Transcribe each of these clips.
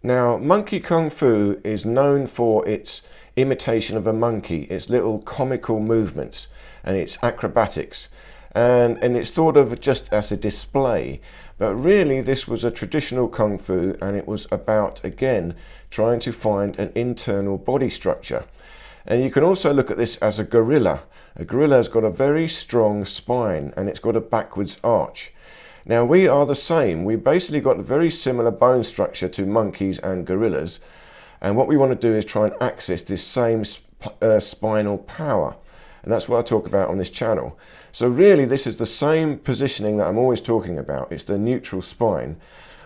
Now, monkey kung fu is known for its imitation of a monkey, its little comical movements and its acrobatics. And it's thought of just as a display, but really this was a traditional kung fu, and it was about, again, trying to find an internal body structure. And you can also look at this as a gorilla. A gorilla has got a very strong spine and it's got a backwards arch. Now we are the same. We basically got a very similar bone structure to monkeys and gorillas. And what we want to do is try and access this same spinal power. And that's what I talk about on this channel. So really this is the same positioning that I'm always talking about. It's the neutral spine.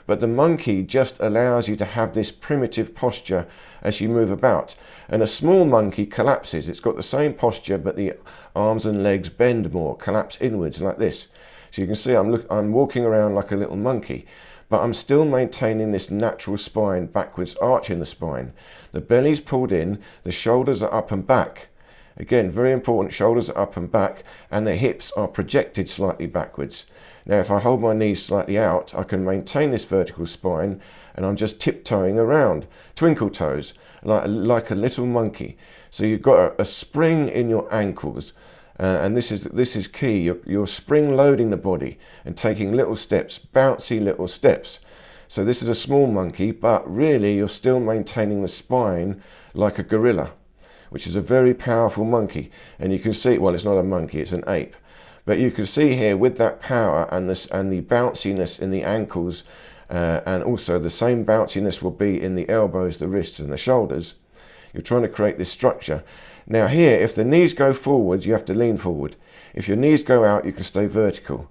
But the monkey just allows you to have this primitive posture as you move about. And a small monkey collapses. It's got the same posture, but the arms and legs bend more, collapse inwards like this. So you can see I'm walking around like a little monkey, but I'm still maintaining this natural spine, backwards arch in the spine. The belly's pulled in, the shoulders are up and back. Again, very important, shoulders are up and back, and the hips are projected slightly backwards. Now, if I hold my knees slightly out, I can maintain this vertical spine, and I'm just tiptoeing around, twinkle toes, like a little monkey. So you've got a spring in your ankles, and this is key. You're spring loading the body and taking little steps, bouncy little steps. So this is a small monkey, but really you're still maintaining the spine like a gorilla, which is a very powerful monkey. And you can see, well, it's not a monkey, it's an ape. But you can see here with that power and the bounciness in the ankles, and also the same bounciness will be in the elbows, the wrists and the shoulders. You're trying to create this structure. Now here, if the knees go forward, you have to lean forward. If your knees go out, you can stay vertical.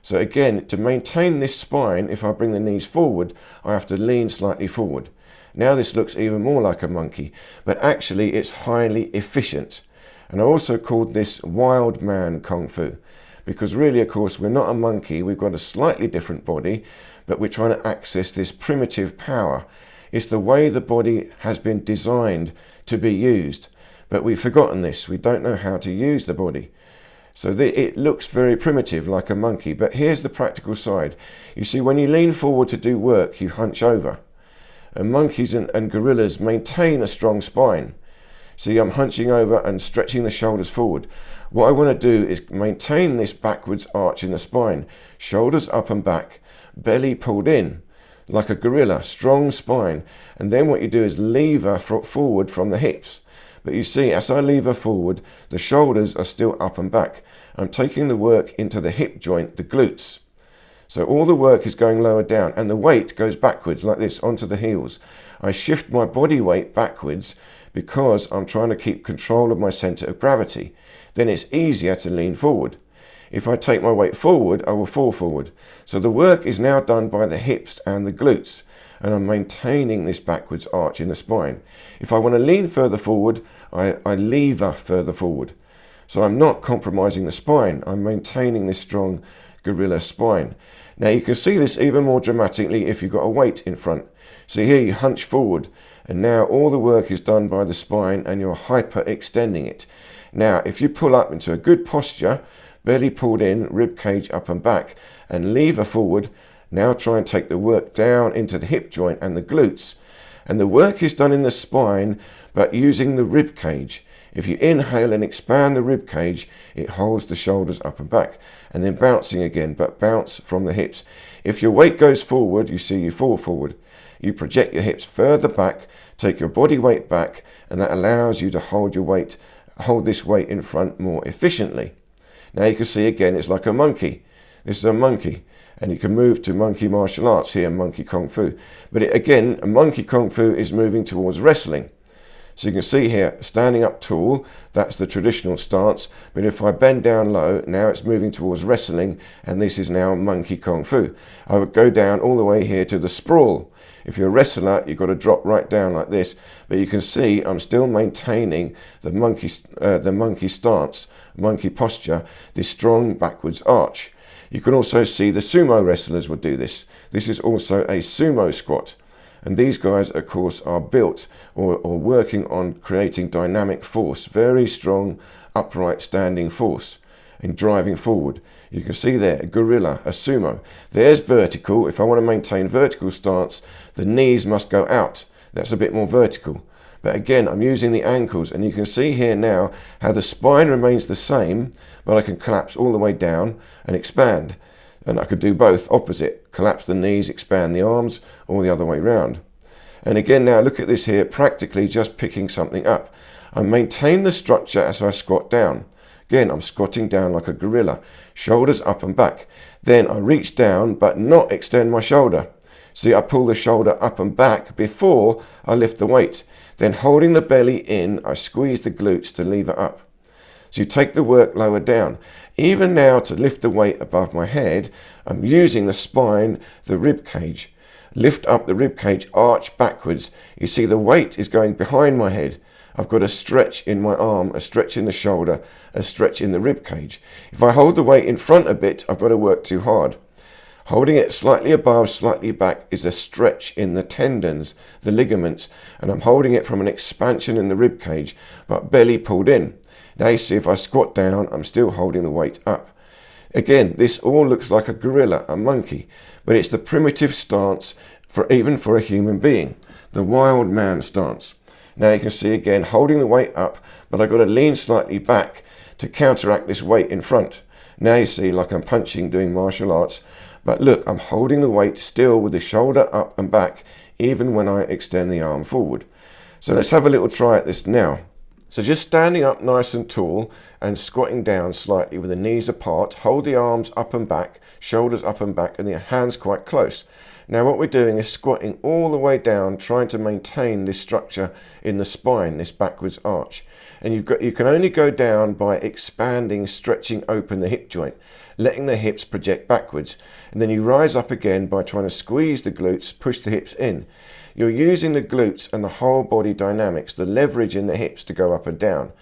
So again, to maintain this spine, if I bring the knees forward, I have to lean slightly forward. Now this looks even more like a monkey, but actually it's highly efficient. And I also called this wild man kung fu, because really, of course, we're not a monkey. We've got a slightly different body, but we're trying to access this primitive power. It's the way the body has been designed to be used, but we've forgotten this. We don't know how to use the body. So it looks very primitive, like a monkey, but here's the practical side. You see, when you lean forward to do work, you hunch over. And monkeys and gorillas maintain a strong spine. See, I'm hunching over and stretching the shoulders forward. What I want to do is maintain this backwards arch in the spine. Shoulders up and back, belly pulled in, like a gorilla, strong spine. And then what you do is lever forward from the hips. But you see, as I lever forward, the shoulders are still up and back. I'm taking the work into the hip joint, the glutes. So all the work is going lower down, and the weight goes backwards like this onto the heels. I shift my body weight backwards because I'm trying to keep control of my center of gravity. Then it's easier to lean forward. If I take my weight forward, I will fall forward. So the work is now done by the hips and the glutes, and I'm maintaining this backwards arch in the spine. If I want to lean further forward, I lever further forward. So I'm not compromising the spine. I'm maintaining this strong gorilla spine. Now you can see this even more dramatically if you've got a weight in front. So here you hunch forward, and now all the work is done by the spine, and you're hyper extending it. Now if you pull up into a good posture, belly pulled in, rib cage up and back, and lever forward, now try and take the work down into the hip joint and the glutes. And the work is done in the spine, but using the rib cage. If you inhale and expand the rib cage, it holds the shoulders up and back, and then bouncing again, but bounce from the hips. If your weight goes forward, you see you fall forward. You project your hips further back, take your body weight back, and that allows you to hold this weight in front more efficiently. Now you can see again, it's like a monkey. This is a monkey, and you can move to monkey martial arts here, monkey kung fu. But again, a monkey kung fu is moving towards wrestling. So you can see here, standing up tall, that's the traditional stance. But if I bend down low, now it's moving towards wrestling, and this is now monkey kung fu. I would go down all the way here to the sprawl. If you're a wrestler, you've got to drop right down like this. But you can see I'm still maintaining the monkey stance, monkey posture, this strong backwards arch. You can also see the sumo wrestlers would do this. This is also a sumo squat. And these guys, of course, are built or working on creating dynamic force, very strong, upright, standing force. and driving forward. You can see there, a gorilla, a sumo. There's vertical. If I want to maintain vertical stance, the knees must go out. That's a bit more vertical. But again, I'm using the ankles, and you can see here now how the spine remains the same, but I can collapse all the way down and expand. And I could do both opposite, collapse the knees, expand the arms, or the other way round. And again, now look at this here, practically just picking something up. I maintain the structure as I squat down. Again, I'm squatting down like a gorilla, shoulders up and back. Then I reach down, but not extend my shoulder. See, I pull the shoulder up and back before I lift the weight. Then holding the belly in, I squeeze the glutes to lever up. So you take the work lower down. Even now, to lift the weight above my head, I'm using the spine, the rib cage. Lift up the rib cage, arch backwards. You see the weight is going behind my head. I've got a stretch in my arm, a stretch in the shoulder, a stretch in the rib cage. If I hold the weight in front a bit, I've got to work too hard. Holding it slightly above, slightly back is a stretch in the tendons, the ligaments, and I'm holding it from an expansion in the rib cage, but belly pulled in. Now you see if I squat down, I'm still holding the weight up. Again, this all looks like a gorilla, a monkey, but it's the primitive stance even for a human being, the wild man stance. Now you can see again, holding the weight up, but I've got to lean slightly back to counteract this weight in front. Now you see like I'm punching, doing martial arts, but look, I'm holding the weight still with the shoulder up and back, even when I extend the arm forward. So let's have a little try at this now. So just standing up nice and tall and squatting down slightly with the knees apart, hold the arms up and back, shoulders up and back, and the hands quite close. Now what we're doing is squatting all the way down, trying to maintain this structure in the spine, this backwards arch. And you can only go down by expanding, stretching open the hip joint, letting the hips project backwards. And then you rise up again by trying to squeeze the glutes, push the hips in. You're using the glutes and the whole body dynamics, the leverage in the hips to go up and down.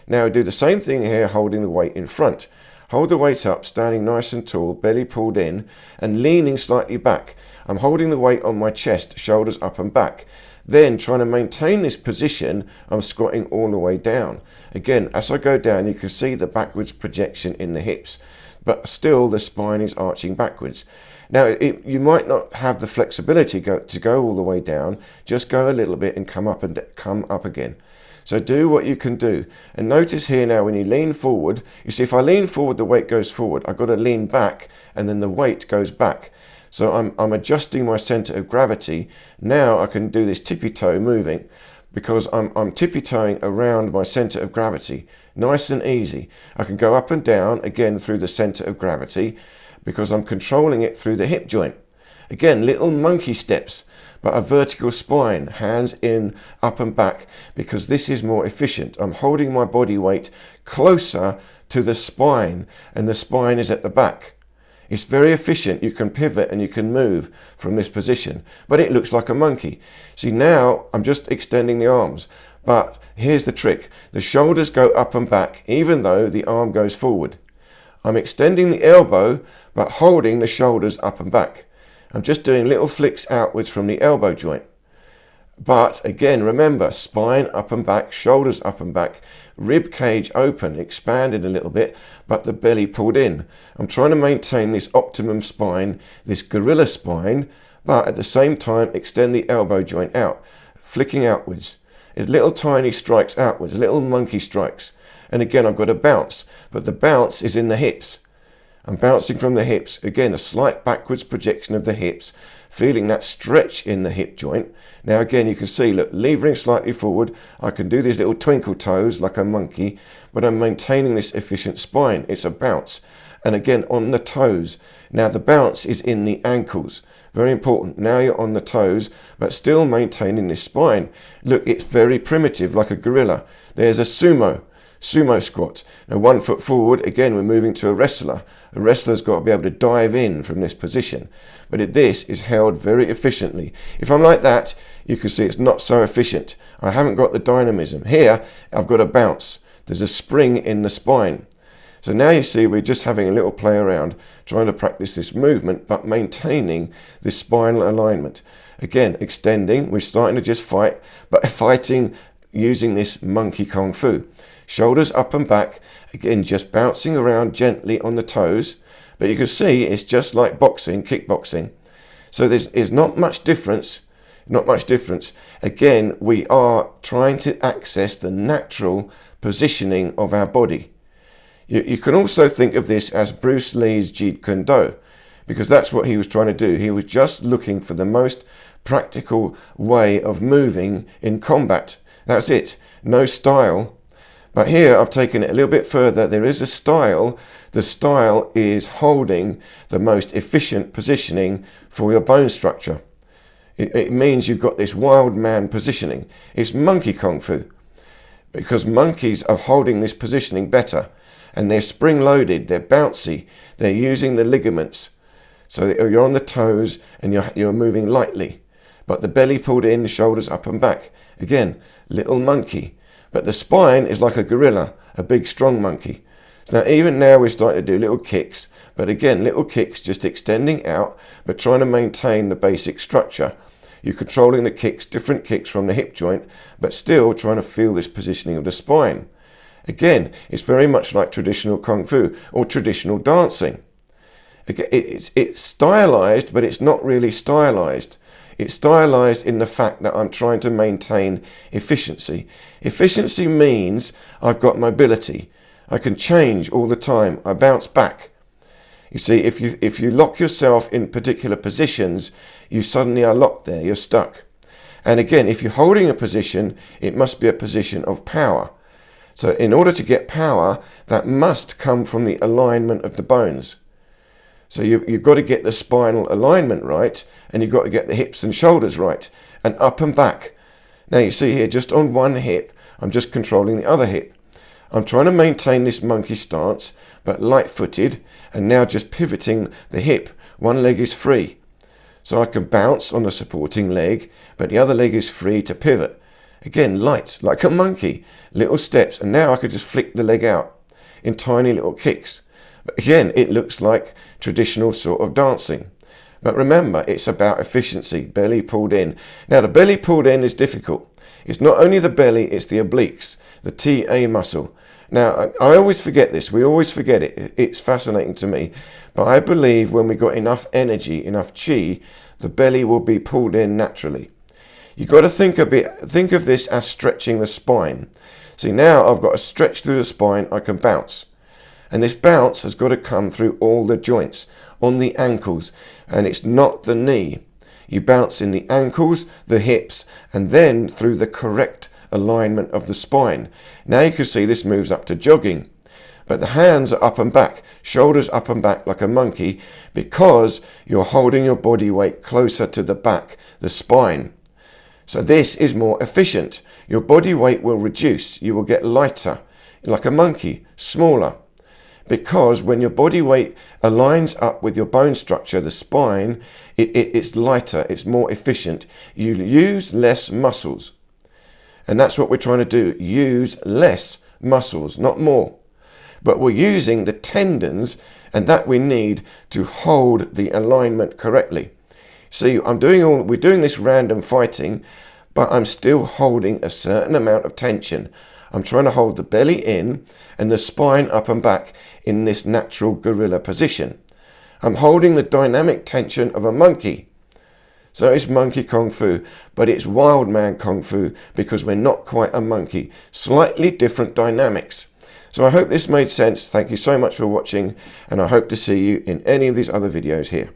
Now do the same thing here, holding the weight in front. Hold the weight up, standing nice and tall, belly pulled in and leaning slightly back. I'm holding the weight on my chest, shoulders up and back. Then trying to maintain this position, I'm squatting all the way down. Again, as I go down, you can see the backwards projection in the hips, but still the spine is arching backwards. Now, you might not have the flexibility to go all the way down. Just go a little bit and come up again. So do what you can do. And notice here now when you lean forward, you see if I lean forward, the weight goes forward. I've got to lean back and then the weight goes back. So I'm adjusting my center of gravity. Now I can do this tippy toe moving because I'm tippy toeing around my center of gravity. Nice and easy. I can go up and down again through the center of gravity because I'm controlling it through the hip joint. Again, little monkey steps, but a vertical spine, hands in, up and back, because this is more efficient. I'm holding my body weight closer to the spine, and the spine is at the back. It's very efficient. You can pivot and you can move from this position, but it looks like a monkey. See, now I'm just extending the arms, but here's the trick. The shoulders go up and back, even though the arm goes forward. I'm extending the elbow, but holding the shoulders up and back. I'm just doing little flicks outwards from the elbow joint. But again, remember, spine up and back, shoulders up and back, rib cage open, expanded a little bit, but the belly pulled in. I'm trying to maintain this optimum spine, this gorilla spine, but at the same time extend the elbow joint out, flicking outwards. It's little tiny strikes outwards, little monkey strikes. And again, I've got a bounce, but the bounce is in the hips. I'm bouncing from the hips. Again, a slight backwards projection of the hips, feeling that stretch in the hip joint. Now again, you can see, look, levering slightly forward. I can do these little twinkle toes like a monkey, but I'm maintaining this efficient spine. It's a bounce. And again, on the toes. Now the bounce is in the ankles. Very important. Now you're on the toes, but still maintaining this spine. Look, it's very primitive, like a gorilla. There's a sumo squat. Now 1 foot forward, again we're moving to a wrestler. A wrestler's got to be able to dive in from this position. But this is held very efficiently. If I'm like that, you can see it's not so efficient. I haven't got the dynamism. Here, I've got a bounce. There's a spring in the spine. So now you see we're just having a little play around, trying to practice this movement, but maintaining this spinal alignment. Again, extending, we're starting to just fight, but fighting using this monkey kung fu. Shoulders up and back, again just bouncing around gently on the toes, but you can see it's just like boxing, kickboxing. So there's not much difference, Again, we are trying to access the natural positioning of our body. You can also think of this as Bruce Lee's Jeet Kune Do, because that's what he was trying to do. He was just looking for the most practical way of moving in combat. That's it, no style. But here I've taken it a little bit further. There is a style. The style is holding the most efficient positioning for your bone structure. It means you've got this wild man positioning. It's monkey kung fu, because monkeys are holding this positioning better, and they're spring-loaded, they're bouncy, they're using the ligaments. So you're on the toes and you're moving lightly, but the belly pulled in, the shoulders up and back. Again, little monkey. But the spine is like a gorilla, a big strong monkey. So now even now we're starting to do little kicks, but again, little kicks just extending out, but trying to maintain the basic structure. You're controlling the kicks, different kicks from the hip joint, but still trying to feel this positioning of the spine. Again, it's very much like traditional kung fu or traditional dancing. It's stylized, but it's not really stylized. It's stylized in the fact that I'm trying to maintain efficiency. Efficiency means I've got mobility. I can change all the time. I bounce back. You see, if you lock yourself in particular positions, you suddenly are locked there. You're stuck. And again, if you're holding a position, it must be a position of power. So in order to get power, that must come from the alignment of the bones. So you've got to get the spinal alignment right, and you've got to get the hips and shoulders right, and up and back. Now you see here, just on one hip, I'm just controlling the other hip. I'm trying to maintain this monkey stance, but light-footed, and now just pivoting the hip. One leg is free. So I can bounce on the supporting leg, but the other leg is free to pivot. Again, light, like a monkey, little steps, and now I could just flick the leg out in tiny little kicks. But again, it looks like traditional sort of dancing. But remember, it's about efficiency, belly pulled in. Now, the belly pulled in is difficult. It's not only the belly, it's the obliques, the TA muscle. Now, I always forget this. We always forget it. It's fascinating to me. But I believe when we got enough energy, enough chi, the belly will be pulled in naturally. You've got to think of this as stretching the spine. See, now I've got to stretch through the spine, I can bounce. And this bounce has got to come through all the joints, on the ankles, and it's not the knee. You bounce in the ankles, the hips, and then through the correct alignment of the spine. Now you can see this moves up to jogging. But the hands are up and back, shoulders up and back like a monkey, because you're holding your body weight closer to the back, the spine. So this is more efficient. Your body weight will reduce. You will get lighter, like a monkey, smaller. Because when your body weight aligns up with your bone structure, the spine, it's lighter, it's more efficient. You use less muscles. And that's what we're trying to do, use less muscles, not more. But we're using the tendons, and that we need to hold the alignment correctly. See, we're doing this random fighting, but I'm still holding a certain amount of tension. I'm trying to hold the belly in and the spine up and back in this natural gorilla position. I'm holding the dynamic tension of a monkey. So it's monkey kung fu, but it's wild man kung fu because we're not quite a monkey. Slightly different dynamics. So I hope this made sense. Thank you so much for watching, and I hope to see you in any of these other videos here.